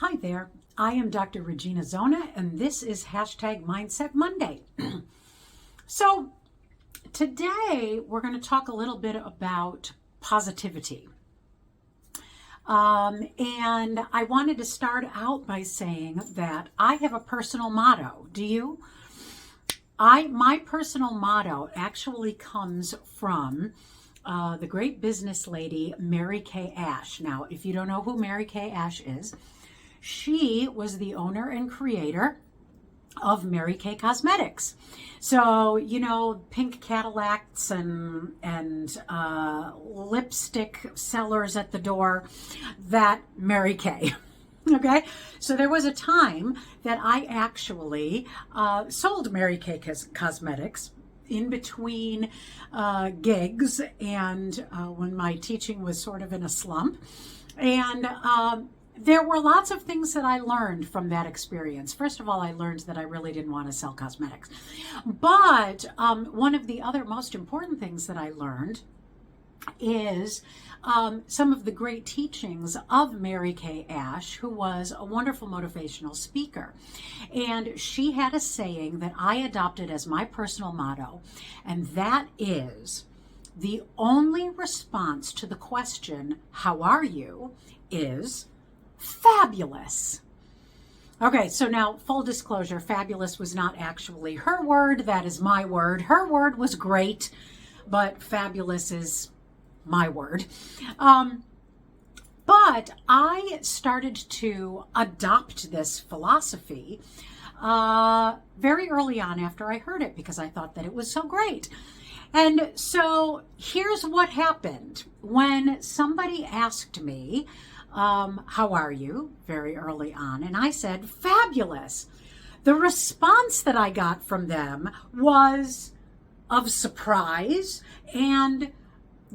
Hi there, I am Dr. Regina Zona, and this is hashtag Mindset Monday. So today we're going to talk a little bit about positivity. And I wanted to start out by saying that I have a personal motto. Do you? My personal motto actually comes from the great business lady, Mary Kay Ash. Now, if you don't know who Mary Kay Ash is, she was the owner and creator of Mary Kay Cosmetics. So, you know, pink Cadillacs and lipstick sellers at the door, that Mary Kay. Okay, so there was a time that I actually sold Mary Kay Cosmetics in between gigs and when my teaching was sort of in a slump. And there were lots of things that I learned from that experience. First of all, I learned that I really didn't want to sell cosmetics. But one of the other most important things that I learned is some of the great teachings of Mary Kay Ash, who was a wonderful motivational speaker. And she had a saying that I adopted as my personal motto, and that is, the only response to the question, how are you, is fabulous. Okay, so now full disclosure, fabulous was not actually her word. That is my word. Her word was great, but fabulous is my word. But I started to adopt this philosophy very early on after I heard it because I thought that it was so great. And so here's what happened when somebody asked me, how are you, very early on, and I said, fabulous. The response that I got from them was of surprise and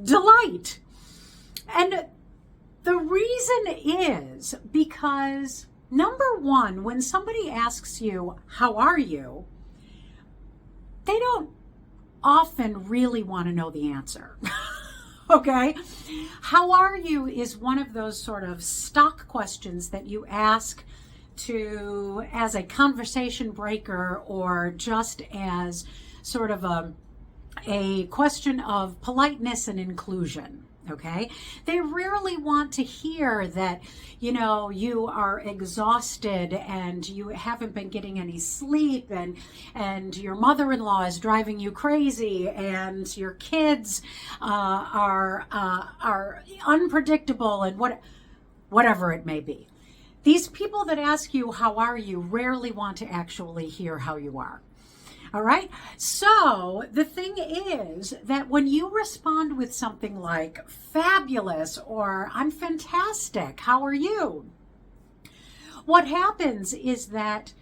delight. And the reason is because, number one, when somebody asks you, how are you, they don't often really want to know the answer. Okay? How are you is one of those sort of stock questions that you ask as a conversation breaker or just as sort of a question of politeness and inclusion. Okay? They rarely want to hear that, you know, you are exhausted and you haven't been getting any sleep and your mother-in-law is driving you crazy and your kids are unpredictable and whatever it may be. These people that ask you, how are you, rarely want to actually hear how you are. All right. So the thing is that when you respond with something like fabulous or I'm fantastic, how are you? What happens is that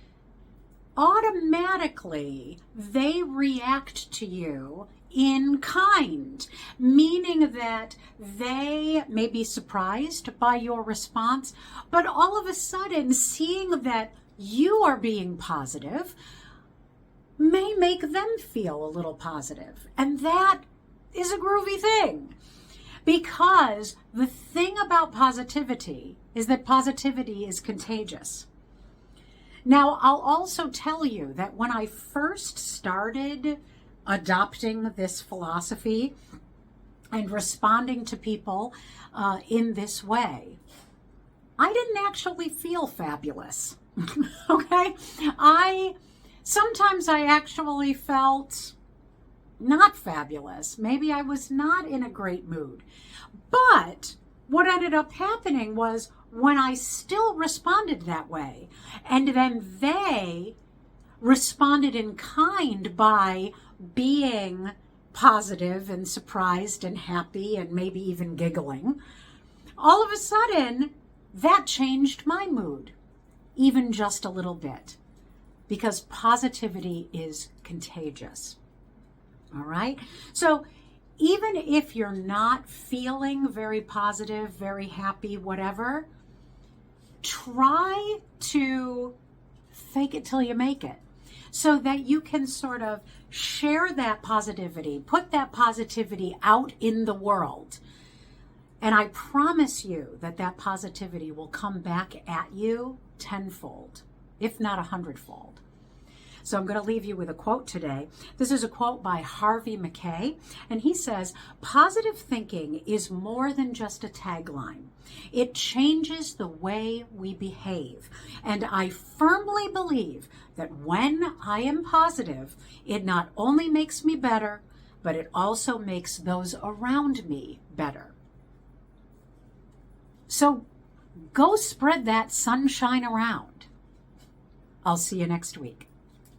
automatically they react to you in kind, meaning that they may be surprised by your response, but all of a sudden seeing that you are being positive may make them feel a little positive. And that is a groovy thing. Because the thing about positivity is that positivity is contagious. Now, I'll also tell you that when I first started adopting this philosophy and responding to people in this way, I didn't actually feel fabulous. Okay? Sometimes I actually felt not fabulous. Maybe I was not in a great mood. But what ended up happening was when I still responded that way, and then they responded in kind by being positive and surprised and happy and maybe even giggling, all of a sudden that changed my mood, even just a little bit. Because positivity is contagious. All right? So even if you're not feeling very positive, very happy, whatever, try to fake it till you make it so that you can sort of share that positivity, put that positivity out in the world. And I promise you that that positivity will come back at you tenfold, if not 100-fold. So I'm going to leave you with a quote today. This is a quote by Harvey Mackay, and he says, "Positive thinking is more than just a tagline. It changes the way we behave. And I firmly believe that when I am positive, it not only makes me better, but it also makes those around me better." So go spread that sunshine around. I'll see you next week.